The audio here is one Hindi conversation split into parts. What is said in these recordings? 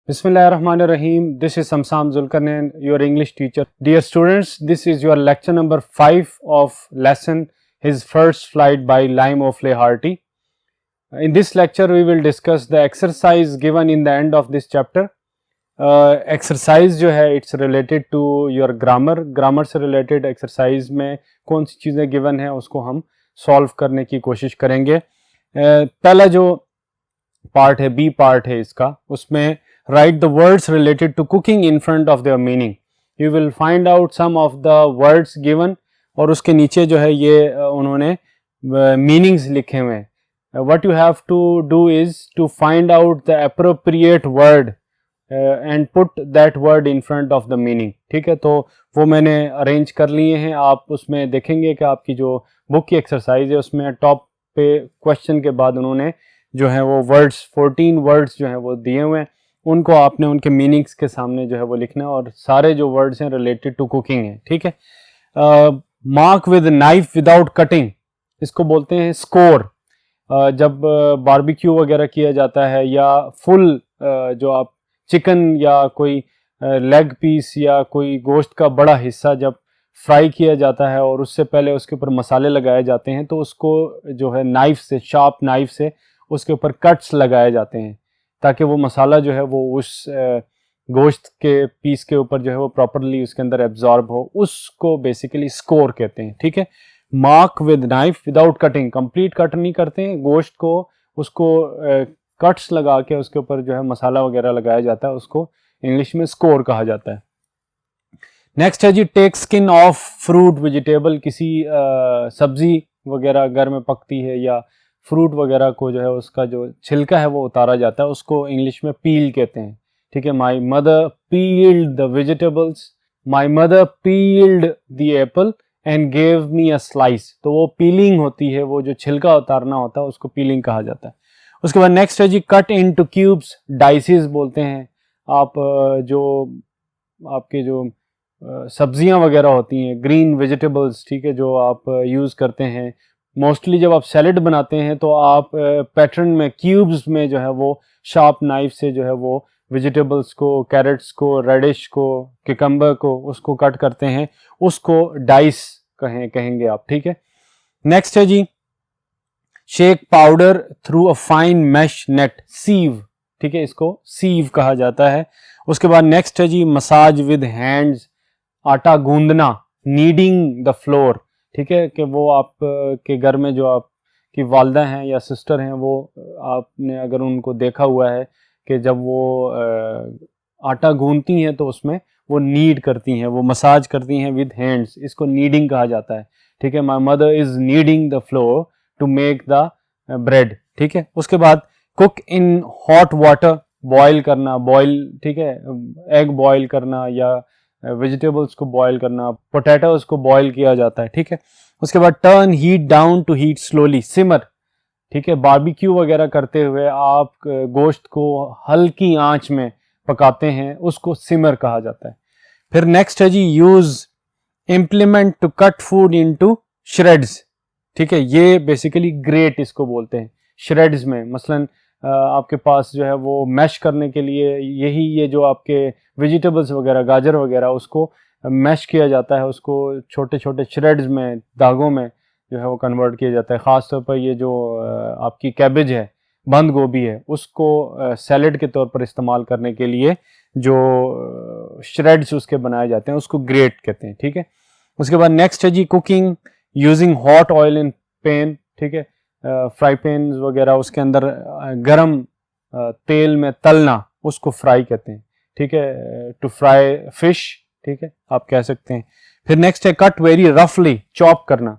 Bismillahirrahmanirrahim. This is Samsam Zulkarnain, your English teacher. Dear students, this is your lecture number 5 of lesson His First Flight by Lionel Harty. In this lecture, we will discuss the exercise given in the end of this chapter. Exercise जो है it's related to your grammar. Grammar से related exercise में कौन सी चीज़ें given है उसको हम solve करने की कोशिश करेंगे. पहला जो part है B part है इसका, उसमें write the words related to cooking in front of their meaning. You will find out some of the words given और उसके नीचे जो है ये उन्होंने meanings लिखे हुए हैं. What you have to do is to find out the appropriate word and put that word in front of the meaning. ठीक है, तो वो मैंने अरेंज कर लिए हैं. आप उसमें देखेंगे कि आपकी जो बुक की एक्सरसाइज है उसमें टॉप पे क्वेश्चन के बाद उन्होंने जो है वो वर्ड्स 14 वर्ड्स जो हैं वो दिए हुए हैं, उनको आपने उनके मीनिंग्स के सामने जो है वो लिखना है और सारे जो वर्ड्स हैं रिलेटेड टू कुकिंग है. ठीक है, mark with knife without cutting, इसको बोलते हैं स्कोर. जब बारबेक्यू वगैरह किया जाता है या फुल जो आप चिकन या कोई लेग पीस या कोई गोश्त का बड़ा हिस्सा जब फ्राई किया जाता है और उससे पहले उसके ऊपर मसाले लगाए जाते हैं तो उसको जो है नाइफ से, शार्प नाइफ से उसके ऊपर कट्स लगाए जाते हैं ताकि वो मसाला जो है वो उस गोश्त के पीस के ऊपर जो है वो प्रॉपरली उसके अंदर एब्जॉर्ब हो, उसको बेसिकली स्कोर कहते हैं. ठीक है, mark with knife without cutting, complete cut नहीं करते हैं गोश्त को, उसको कट्स लगा के उसके ऊपर जो है मसाला वगैरह लगाया जाता है, उसको इंग्लिश में स्कोर कहा जाता है. नेक्स्ट है जी take skin off fruit vegetable, किसी सब्जी वगैरह घर में पकती है या फ्रूट वगैरह को जो है उसका जो छिलका है वो उतारा जाता है, उसको इंग्लिश में पील कहते हैं. ठीक है, my mother peeled the vegetables, my mother peeled the Apple and gave me a slice. तो वो पीलिंग होती है, वो जो छिलका उतारना होता है उसको पीलिंग कहा जाता है. उसके बाद नेक्स्ट है जी कट इनटू क्यूब्स, डाइसेस बोलते हैं. आप जो आपके जो सब्जियां वगैरह होती हैं, ग्रीन वेजिटेबल्स, ठीक है, जो आप यूज़ करते हैं मोस्टली जब आप सैलेड बनाते हैं तो आप पैटर्न में क्यूब्स में जो है वो शार्प नाइफ से जो है वो वेजिटेबल्स को, कैरेट्स को, रेडिश को, किकम्बर को, उसको कट करते हैं, उसको डाइस कहेंगे आप. ठीक है, नेक्स्ट है जी shake powder through a fine mesh net, sieve. ठीक है, इसको सीव कहा जाता है. उसके बाद नेक्स्ट है जी मसाज विद हैंड्स, आटा गूंदना, नीडिंग द फ्लोर. ठीक है, कि वो आप के घर में जो आपकी वालदा हैं या सिस्टर हैं वो आपने अगर उनको देखा हुआ है कि जब वो आटा गूंदती हैं तो उसमें वो नीड करती हैं, वो मसाज करती हैं विद हैंड्स, इसको नीडिंग कहा जाता है. ठीक है, my mother is kneading the flour to make the bread. ठीक है, उसके बाद cook in hot water, boil करना, बॉयल. ठीक है, एग बॉयल करना या वेजिटेबल्स को बॉयल करना, पोटैटोज को बॉयल किया जाता है. ठीक है, उसके बाद turn heat down to heat slowly, simmer. ठीक है, बारबेक्यू वगैरह करते हुए आप गोश्त को हल्की आंच में पकाते हैं, उसको सिमर कहा जाता है. फिर नेक्स्ट है जी use implement to cut food into shreds. ठीक है, ये बेसिकली ग्रेट इसको बोलते हैं. श्रेड्स में मसलन आपके पास जो है वो मैश करने के लिए यही ये जो आपके वेजिटेबल्स वगैरह, गाजर वगैरह, उसको मैश किया जाता है, उसको छोटे छोटे श्रेड्स में, दागों में जो है वो कन्वर्ट किया जाता है. ख़ास तौर पर ये जो आपकी कैबेज है, बंद गोभी है, उसको सैलेड के तौर पर इस्तेमाल करने के लिए जो श्रेड्स उसके बनाए जाते हैं उसको ग्रेट कहते हैं. ठीक है, उसके बाद नेक्स्ट है जी cooking using hot oil in pan. ठीक है, फ्राई पैन वगैरह उसके अंदर गरम तेल में तलना, उसको फ्राई कहते हैं. ठीक है, टू फ्राई फिश. ठीक है, आप कह सकते हैं. फिर नेक्स्ट है कट वेरी रफली, चॉप करना,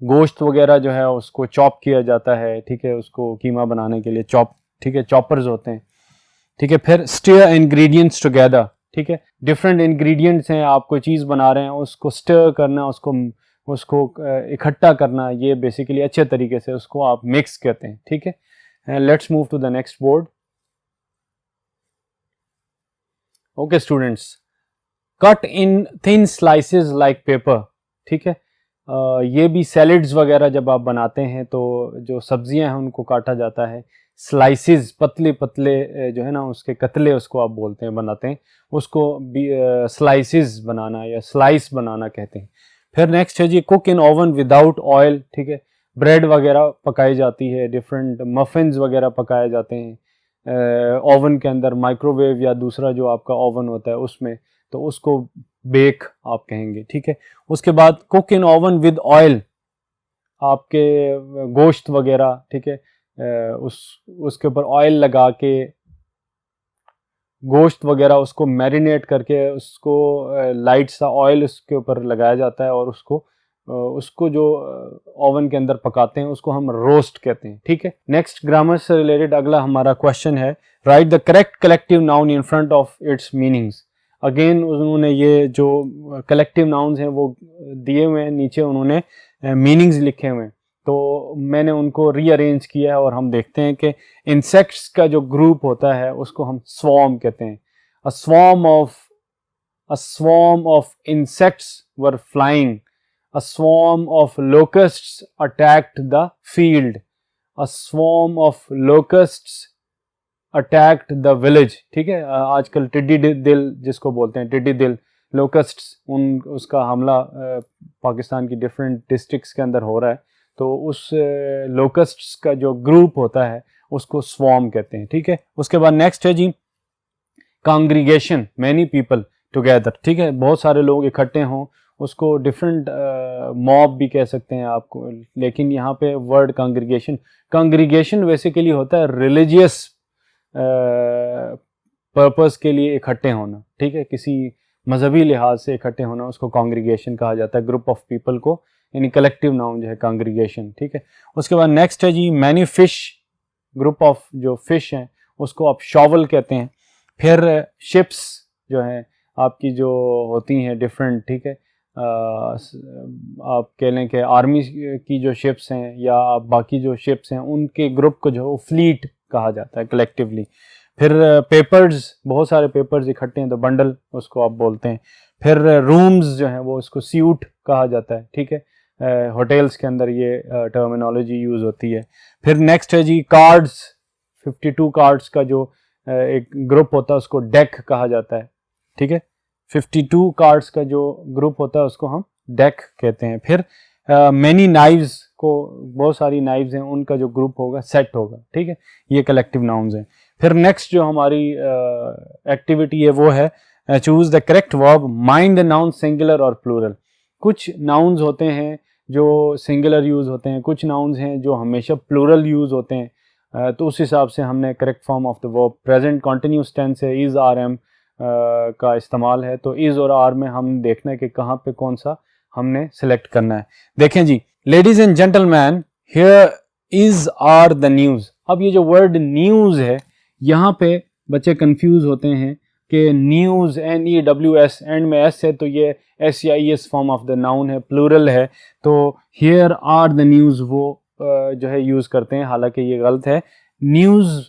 गोश्त वगैरह जो है उसको चॉप किया जाता है. ठीक है, उसको कीमा बनाने के लिए चॉप. ठीक है, चॉपर्स होते हैं. ठीक है, फिर स्टर इंग्रेडिएंट्स टुगेदर. ठीक है, डिफरेंट इंग्रेडिएंट्स हैं, आप कोई चीज़ बना रहे हैं, उसको स्टर करना, उसको इकट्ठा करना, ये बेसिकली अच्छे तरीके से उसको आप मिक्स कहते हैं. ठीक है, let's move to the next board. Okay students, cut in thin slices like paper. ठीक है, ये भी सैलेड्स वगैरह जब आप बनाते हैं तो जो सब्जियां हैं उनको काटा जाता है स्लाइसिस, पतले पतले जो है ना उसके कतले उसको आप बोलते हैं, बनाते हैं उसको स्लाइसिस बनाना या स्लाइस बनाना कहते हैं। फिर नेक्स्ट है जी cook in oven without oil, ठीक है, ब्रेड वगैरह पकाई जाती है, डिफरेंट मफिन्स वगैरह पकाए जाते हैं ओवन के अंदर, माइक्रोवेव या दूसरा जो आपका ओवन होता है उसमें, तो उसको बेक आप कहेंगे, ठीक है। उसके बाद cook in oven with oil, आपके गोश्त वगैरह, ठीक है, उसके ऊपर ऑयल लगा के गोश्त वगैरह उसको मैरिनेट करके उसको लाइट सा ऑयल उसके ऊपर लगाया जाता है और उसको जो ओवन के अंदर पकाते हैं उसको हम रोस्ट कहते हैं, ठीक है। नेक्स्ट ग्रामर से रिलेटेड अगला हमारा क्वेश्चन है, right the correct collective noun in front of its meanings. Again उन्होंने ये जो कलेक्टिव नाउन्स हैं वो दिए हुए हैं, नीचे उन्होंने मीनिंग्स लिखे हुए हैं, तो मैंने उनको रीअरेंज किया है और हम देखते हैं कि इंसेक्ट्स का जो ग्रुप होता है उसको हम स्वॉर्म कहते हैं। A swarm of insects were flying, a swarm of locusts attacked the field, a swarm of locusts attacked the village, ठीक है। आजकल टिड्डी दिल जिसको बोलते हैं, टिड्डी दिल, लोकस्ट्स, उसका हमला पाकिस्तान की डिफरेंट डिस्ट्रिक्ट्स के अंदर हो रहा है, तो उस लोकस्ट्स का जो ग्रुप होता है उसको स्वॉर्म कहते हैं, ठीक है। उसके बाद नेक्स्ट है जी कांग्रीगेशन, मैनी पीपल टुगेदर, ठीक है, बहुत सारे लोग इकट्ठे हों, उसको डिफरेंट मॉब भी कह सकते हैं आपको, लेकिन यहाँ पे वर्ड कांग्रीगेशन बेसिकली होता है रिलीजियस पर्पस के लिए इकट्ठे होना, ठीक है, किसी मजहबी लिहाज से इकट्ठे होना, उसको कांग्रीगेशन कहा जाता है, ग्रुप ऑफ पीपल को, यानी कलेक्टिव नाउन जो है कांग्रीगेशन, ठीक है। उसके बाद नेक्स्ट है जी मैनी फिश, ग्रुप ऑफ जो फिश हैं उसको आप शॉवल कहते हैं। फिर शिप्स जो हैं आपकी जो होती हैं डिफरेंट, ठीक है, आप कह लें कि आर्मी की जो शिप्स हैं या बाकी जो शिप्स हैं उनके ग्रुप को जो फ्लीट कहा जाता है कलेक्टिवली। फिर पेपर्स, बहुत सारे पेपर्स इकट्ठे हैं तो बंडल उसको आप बोलते हैं। फिर रूम्स जो हैं वो उसको स्यूट कहा जाता है, ठीक है, होटल्स के अंदर ये टर्मिनोलॉजी यूज़ होती है। फिर नेक्स्ट है जी कार्ड्स, 52 कार्ड्स का जो एक ग्रुप होता है उसको डेक कहा जाता है, ठीक है, 52 कार्ड्स का जो ग्रुप होता है उसको हम डेक कहते हैं। फिर मैनी नाइव्स को, बहुत सारी नाइव्स हैं उनका जो ग्रुप होगा सेट होगा, ठीक है, ये कलेक्टिव नाउन्स हैं। फिर नेक्स्ट जो हमारी एक्टिविटी है वो है choose the correct verb, mind the noun singular और प्लूरल। कुछ नाउन्स होते हैं जो सिंगुलर यूज़ होते हैं, कुछ नाउन्स हैं जो हमेशा प्लूरल यूज़ होते हैं, तो उस हिसाब से हमने correct form of the verb, present continuous tense है, इज़ आर एम का इस्तेमाल है, तो इज़ और आर में हम देखना है कि कहाँ पे कौन सा हमने सेलेक्ट करना है। देखें जी, ladies and gentleman, here is are the news. अब ये जो वर्ड न्यूज़ है यहाँ पे बच्चे कंफ्यूज होते हैं कि न्यूज़ NEWS एंड में S है तो ये SEIS form of the noun है, प्लूरल है, तो हियर आर द न्यूज़ वो जो है यूज़ करते हैं, हालांकि ये गलत है। न्यूज़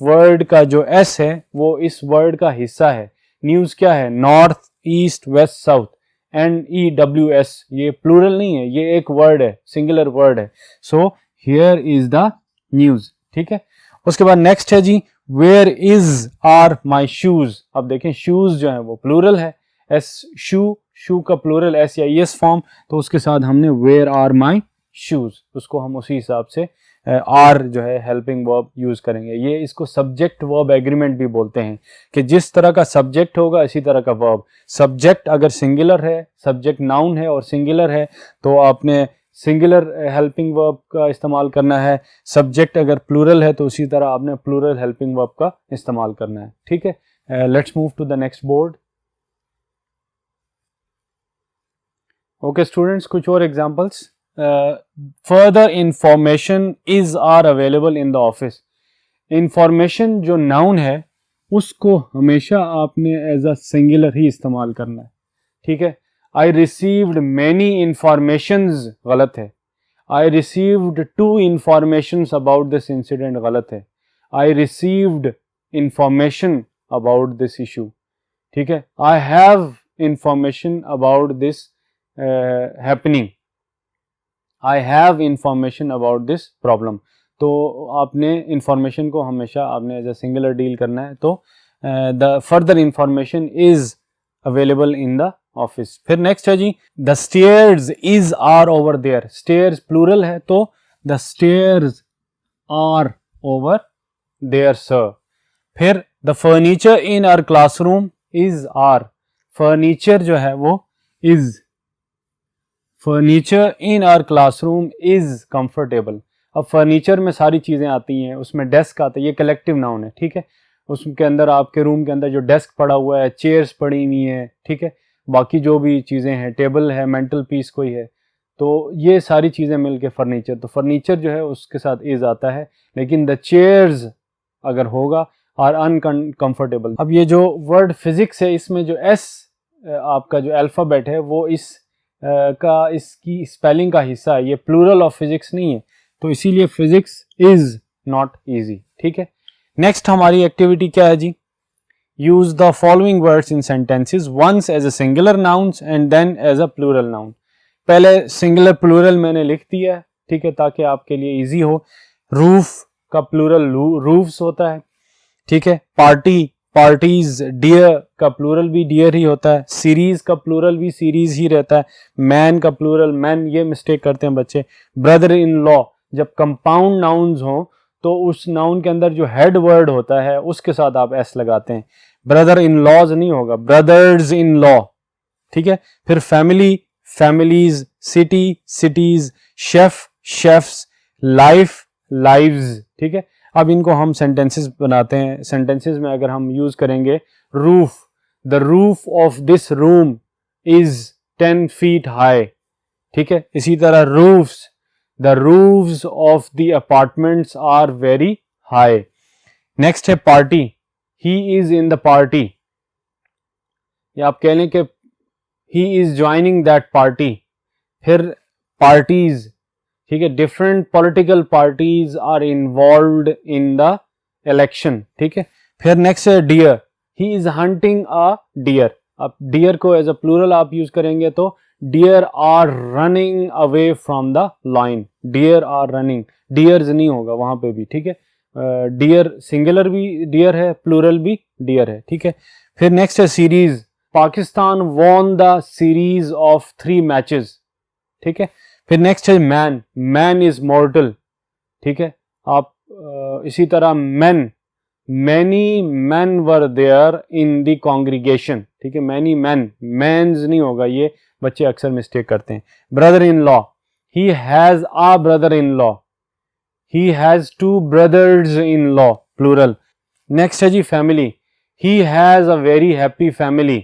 वर्ड का जो S है वो इस वर्ड का हिस्सा है। न्यूज़ क्या है? North, east, west, south. NEWS ये प्लूरल नहीं है, ये एक वर्ड है, सिंगुलर वर्ड है। So here is the news, ठीक है। उसके बाद नेक्स्ट है जी where is are my shoes. अब देखें शूज जो है वो प्लूरल है, शू का प्लूरल SEIS फॉर्म, तो उसके साथ हमने वेयर आर माई शूज, उसको हम उसी हिसाब से आर जो है हेल्पिंग वर्ब यूज करेंगे। ये इसको सब्जेक्ट वर्ब एग्रीमेंट भी बोलते हैं कि जिस तरह का सब्जेक्ट होगा इसी तरह का वर्ब। सब्जेक्ट अगर सिंगुलर है, सब्जेक्ट नाउन है और सिंगुलर है तो आपने सिंगुलर हेल्पिंग वर्ब का इस्तेमाल करना है। सब्जेक्ट अगर प्लूरल है तो उसी तरह आपने प्लूरल हेल्पिंग वर्ब का इस्तेमाल करना है, ठीक है। Let's move to the next board. Okay students, कुछ और examples. Further information is are available in the office. Information जो नाउन है उसको हमेशा आपने एज अ सिंगुलर ही इस्तेमाल करना है, ठीक है। I received many informations गलत है। I received 2 informations about this incident गलत है। I received information about this issue, ठीक है। I have information about this happening. I have information about this problem. तो आपने इंफॉर्मेशन को हमेशा आपने एज ए सिंगुलर डील करना है। तो the further information is available in the office. फिर नेक्स्ट है जी, the stairs is are over there. Stairs plural है तो the stairs are over there sir. फिर the furniture in our classroom is are. Furniture जो है वो is, furniture in our classroom is comfortable. अब फर्नीचर में सारी चीजें आती हैं, उसमें डेस्क आता है, ये कलेक्टिव नाउन है, ठीक है। उसके अंदर आपके रूम के अंदर जो डेस्क पड़ा हुआ है, चेयर्स पड़ी हुई हैं, ठीक है, बाकी जो भी चीजें हैं, टेबल है, मेंटल पीस कोई है, तो ये सारी चीजें मिलके फर्नीचर। तो फर्नीचर जो है उसके साथ इज आता है, लेकिन द चेयर्स अगर होगा आर अनकंफर्टेबल। अब ये जो वर्ड फिजिक्स है, इसमें जो एस आपका जो अल्फाबेट है वो इसकी स्पेलिंग का हिस्सा है, ये प्लूरल ऑफ फिजिक्स नहीं है, तो इसीलिए फिजिक्स इज नॉट इजी, ठीक है। नेक्स्ट हमारी एक्टिविटी क्या है जी, use the following words in sentences once as a singular nouns and then as a plural noun. पहले सिंगुलर प्लूरल मैंने लिख दिया है, ठीक है, ताकि आपके लिए इजी हो। रूफ का प्लूरल रूफ्स होता है, ठीक है। Party, parties. डियर का प्लूरल भी डियर ही होता है। सीरीज का प्लूरल भी सीरीज ही रहता है। मैन का प्लूरल मैन, ये मिस्टेक करते हैं बच्चे। ब्रदर इन लॉ, जब कंपाउंड नाउन्स हो तो उस नाउन के अंदर जो हेड वर्ड होता है उसके साथ आप एस लगाते हैं। ब्रदर इन लॉज नहीं होगा, ब्रदर्स इन लॉ, ठीक है। फिर family, families. City, cities. Chef, chefs. Life, lives, ठीक है। अब इनको हम सेंटेंसेस बनाते हैं। सेंटेंसेस में अगर हम यूज करेंगे roof, the roof of this room is 10 feet high, ठीक है। इसी तरह roofs, the roofs of the apartments are very high. Next है party, he is in the party, या आप कह लें कि he is joining that party. फिर पार्टीज, ठीक है, different political parties are involved in the election, ठीक है। फिर नेक्स्ट है deer, he is hunting a deer. अब डियर को एज अ प्लूरल आप यूज करेंगे तो deer are running away from the line. Deer are running, deers नहीं होगा वहां पे भी, ठीक है। डियर सिंगुलर भी डियर है, प्लूरल भी डियर है, ठीक है। फिर नेक्स्ट है series, Pakistan won the series of 3 matches, ठीक है। फिर नेक्स्ट है मैन, मैन इज मॉर्टल, ठीक है। आप इसी तरह man, many man were there in the congregation, ठीक है। मैनी मैन, मैन्स नहीं होगा, ये बच्चे अक्सर मिस्टेक करते हैं। Brother in law, he has a brother in law, he has 2 brothers in law, plural. Next है जी family, he has a very happy family.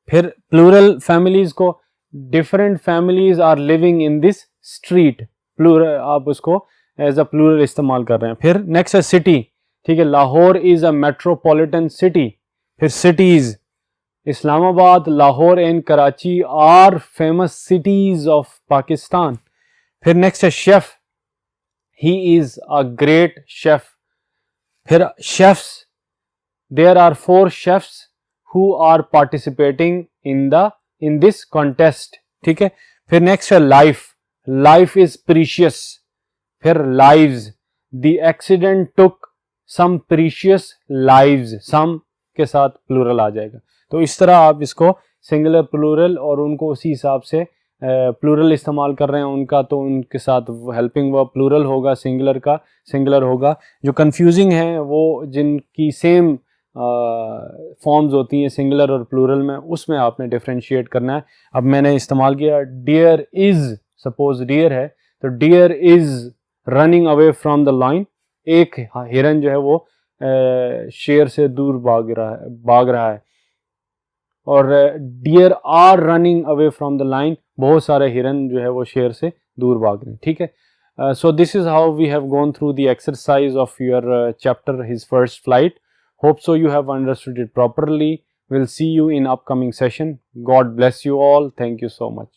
फिर प्लूरल फैमिलीज को, different families are living in this street, plural आप उसको एज अ प्लूरल इस्तेमाल कर रहे हैं। फिर नेक्स्ट है सिटी, ठीक है, Lahore is a metropolitan city. फिर cities, Islamabad, Lahore and Karachi are famous cities of Pakistan. फिर नेक्स्ट है chef, he is a great chef. फिर chefs, there are 4 chefs who are participating in this contest, ठीक है। फिर नेक्स्ट है लाइफ, लाइफ इज प्रीशियस। फिर lives, the accident took some precious lives, some के साथ प्लूरल आ जाएगा। तो इस तरह आप इसको सिंगुलर प्लूरल और उनको उसी हिसाब से प्लूरल इस्तेमाल कर रहे हैं उनका, तो उनके साथ हेल्पिंग वर्ब प्लूरल होगा, सिंगुलर का सिंगुलर होगा। जो कंफ्यूजिंग है वो जिनकी सेम फॉर्म्स होती हैं सिंगुलर और प्लूरल में, उसमें आपने डिफरेंशिएट करना है। अब मैंने इस्तेमाल किया डियर इज, सपोज डियर है तो deer is running away from the line, एक हिरन जो है वो शेर से दूर भाग रहा है। और deer are running away from the line, बहुत सारे हिरन जो है वो शेर से दूर भाग रहे हैं, ठीक है। So this is how we have gone through the exercise of your chapter His First Flight. Hope so you have understood it properly. We'll see you in upcoming session. God bless you all. Thank you so much.